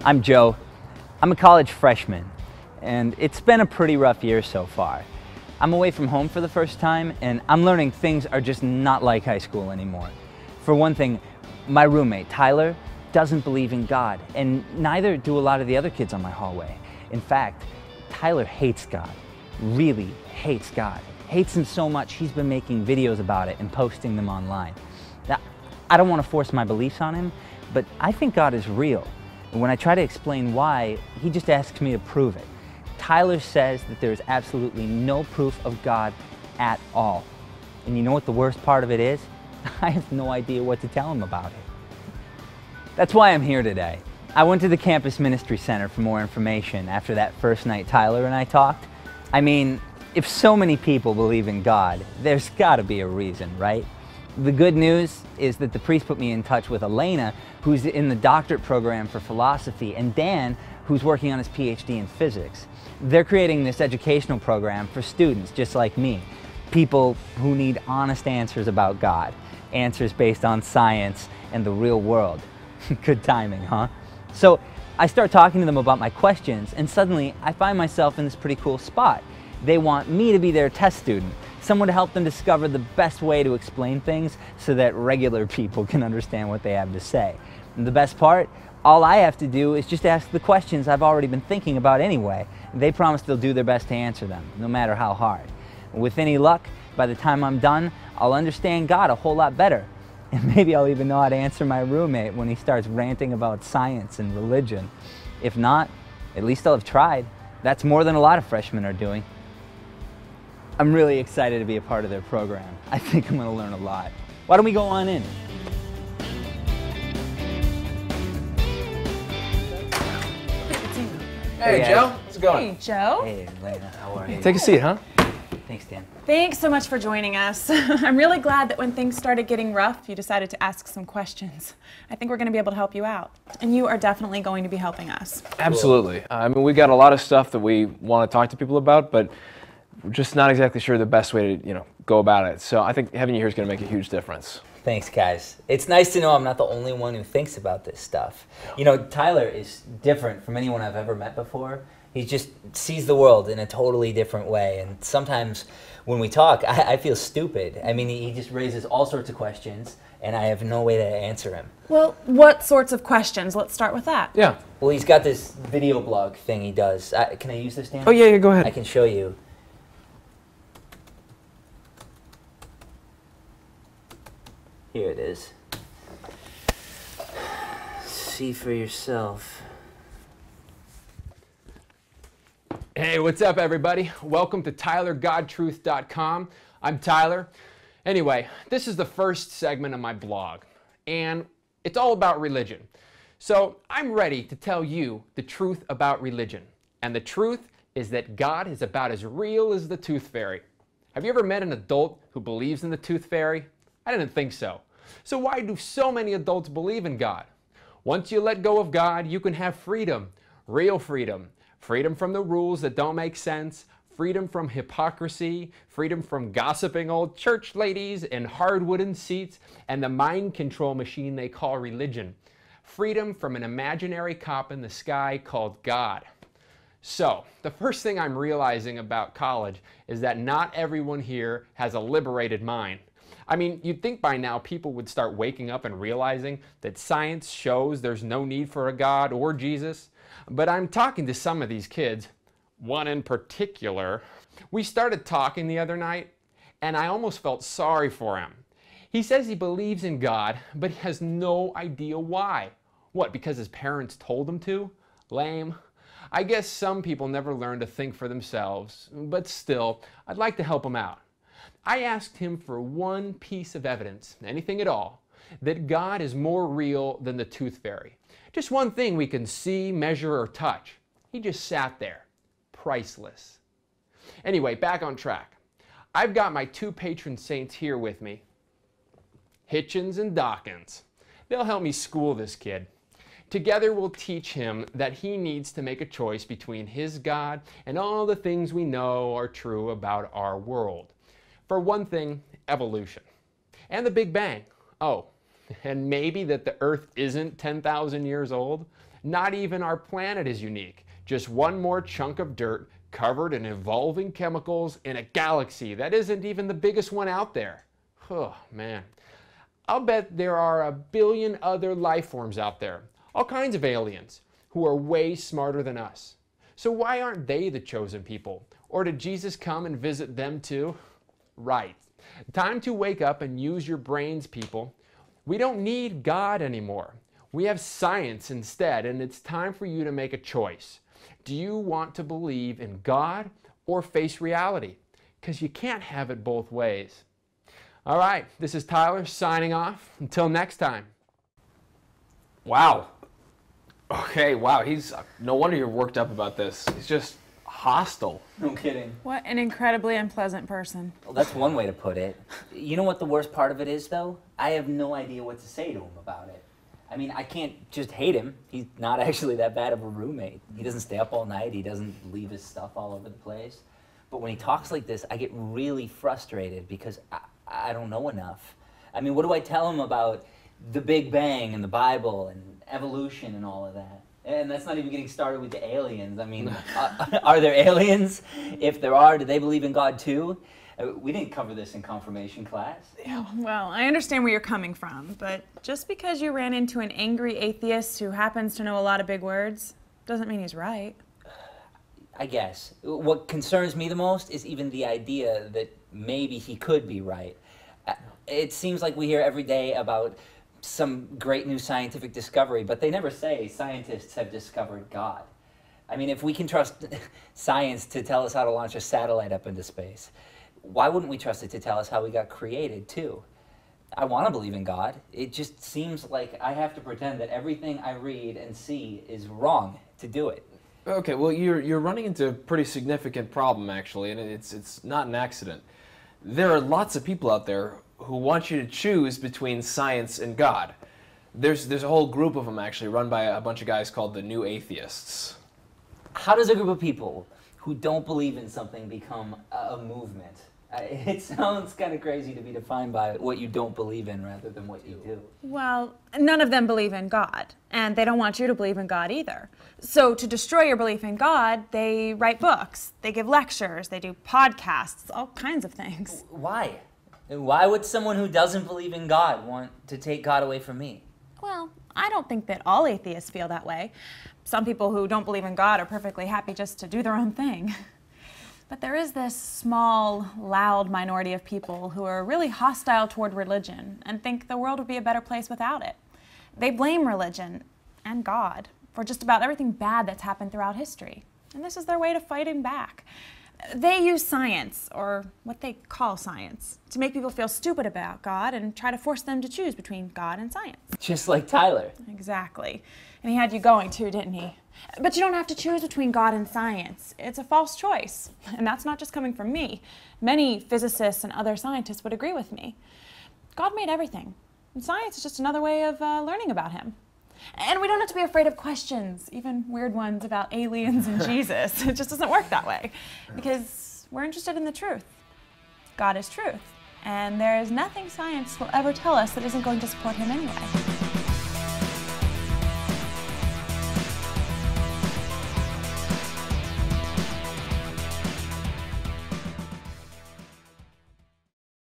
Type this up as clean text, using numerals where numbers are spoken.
I'm Joe. I'm a college freshman, and it's been a pretty rough year so far. I'm away from home for the first time, and I'm learning things are just not like high school anymore. For one thing, my roommate, Tyler, doesn't believe in God, and neither do a lot of the other kids on my hallway. In fact, Tyler hates God, really hates God. Hates him so much, he's been making videos about it and posting them online. Now, I don't want to force my beliefs on him, but I think God is real. And when I try to explain why, he just asks me to prove it. Tyler says that there is absolutely no proof of God at all. And you know what the worst part of it is? I have no idea what to tell him about it. That's why I'm here today. I went to the Campus Ministry Center for more information after that first night Tyler and I talked. I mean, if so many people believe in God, there's gotta be a reason, right? The good news is that the priest put me in touch with Elena, who's in the doctorate program for philosophy, and Dan, who's working on his PhD in physics. They're creating this educational program for students just like me, people who need honest answers about God, answers based on science and the real world. Good timing, huh? So I start talking to them about my questions, and suddenly I find myself in this pretty cool spot. They want me to be their test student, someone to help them discover the best way to explain things so that regular people can understand what they have to say. And the best part, all I have to do is just ask the questions I've already been thinking about anyway. They promise they'll do their best to answer them, no matter how hard. With any luck, by the time I'm done, I'll understand God a whole lot better. And maybe I'll even know how to answer my roommate when he starts ranting about science and religion. If not, at least I'll have tried. That's more than a lot of freshmen are doing. I'm really excited to be a part of their program. I think I'm going to learn a lot. Why don't we go on in? Hey, Joe. How's it going? Hey, Joe. Hey, Elena. How are you? Take a seat, huh? Thanks, Dan. Thanks so much for joining us. I'm really glad that when things started getting rough, you decided to ask some questions. I think we're going to be able to help you out. And you are definitely going to be helping us. Absolutely. I mean, we got a lot of stuff that we want to talk to people about, but we're just not exactly sure the best way to, go about it. So I think having you here is going to make a huge difference. Thanks, guys. It's nice to know I'm not the only one who thinks about this stuff. Tyler is different from anyone I've ever met before. He just sees the world in a totally different way. And sometimes when we talk, I feel stupid. I mean, he just raises all sorts of questions, and I have no way to answer him. Well, what sorts of questions? Let's start with that. Yeah. Well, he's got this video blog thing he does. Can I use this, Dan? Oh, yeah, go ahead. I can show you. Here it is. See for yourself. Hey, what's up, everybody? Welcome to TylerGodTruth.com. I'm Tyler. Anyway, this is the first segment of my blog, and it's all about religion. So I'm ready to tell you the truth about religion. And the truth is that God is about as real as the tooth fairy. Have you ever met an adult who believes in the tooth fairy? I didn't think so. So why do so many adults believe in God? Once you let go of God, you can have freedom, real freedom. Freedom from the rules that don't make sense, freedom from hypocrisy, freedom from gossiping old church ladies in hard wooden seats, and the mind control machine they call religion. Freedom from an imaginary cop in the sky called God. So, the first thing I'm realizing about college is that not everyone here has a liberated mind. I mean, you'd think by now people would start waking up and realizing that science shows there's no need for a God or Jesus. But I'm talking to some of these kids, one in particular. We started talking the other night, and I almost felt sorry for him. He says he believes in God, but he has no idea why. What, because his parents told him to? Lame. I guess some people never learn to think for themselves, but still, I'd like to help him out. I asked him for one piece of evidence, anything at all, that God is more real than the tooth fairy. Just one thing we can see, measure, or touch. He just sat there, priceless. Anyway, back on track. I've got my two patron saints here with me, Hitchens and Dawkins. They'll help me school this kid. Together we'll teach him that he needs to make a choice between his God and all the things we know are true about our world. For one thing, evolution. And the Big Bang. Oh, And maybe that the Earth isn't 10,000 years old? Not even our planet is unique. Just one more chunk of dirt covered in evolving chemicals in a galaxy that isn't even the biggest one out there. Oh, man. I'll bet there are a billion other life forms out there, all kinds of aliens, who are way smarter than us. So why aren't they the chosen people? Or did Jesus come and visit them too? Right. Time to wake up and use your brains, people. We don't need God anymore. We have science instead, and it's time for you to make a choice. Do you want to believe in God or face reality? Because you can't have it both ways. All right, this is Tyler signing off. Until next time. Wow. Okay, wow. No wonder you're worked up about this. He's just hostile. No kidding. What an incredibly unpleasant person. Well, that's one way to put it. You know what the worst part of it is, though? I have no idea what to say to him about it. I mean, I can't just hate him. He's not actually that bad of a roommate. He doesn't stay up all night. He doesn't leave his stuff all over the place. But when he talks like this, I get really frustrated because I don't know enough. I mean, what do I tell him about the Big Bang and the Bible and evolution and all of that? And that's not even getting started with the aliens. I mean, are there aliens? If there are, do they believe in God too? We didn't cover this in confirmation class. Well, I understand where you're coming from, but just because you ran into an angry atheist who happens to know a lot of big words doesn't mean he's right. I guess. What concerns me the most is even the idea that maybe he could be right. It seems like we hear every day about some great new scientific discovery, but they never say scientists have discovered God. I mean, if we can trust science to tell us how to launch a satellite up into space, why wouldn't we trust it to tell us how we got created, too? I want to believe in God. It just seems like I have to pretend that everything I read and see is wrong to do it. Okay, well, you're running into a pretty significant problem, actually, and it's not an accident. There are lots of people out there who want you to choose between science and God. There's a whole group of them, actually, run by a bunch of guys called the New Atheists. How does a group of people who don't believe in something become a movement? It sounds kind of crazy to be defined by what you don't believe in rather than what you do. Well, none of them believe in God, and they don't want you to believe in God either. So to destroy your belief in God, they write books, they give lectures, they do podcasts, all kinds of things. Why? Why would someone who doesn't believe in God want to take God away from me? Well, I don't think that all atheists feel that way. Some people who don't believe in God are perfectly happy just to do their own thing. But there is this small, loud minority of people who are really hostile toward religion and think the world would be a better place without it. They blame religion and God for just about everything bad that's happened throughout history. And this is their way to fighting back. They use science, or what they call science, to make people feel stupid about God and try to force them to choose between God and science. Just like Tyler. Exactly. And he had you going too, didn't he? But you don't have to choose between God and science. It's a false choice. And that's not just coming from me. Many physicists and other scientists would agree with me. God made everything. And science is just another way of learning about him. And we don't have to be afraid of questions, even weird ones about aliens and Jesus. It just doesn't work that way. Because we're interested in the truth. God is truth. And there is nothing science will ever tell us that isn't going to support him anyway.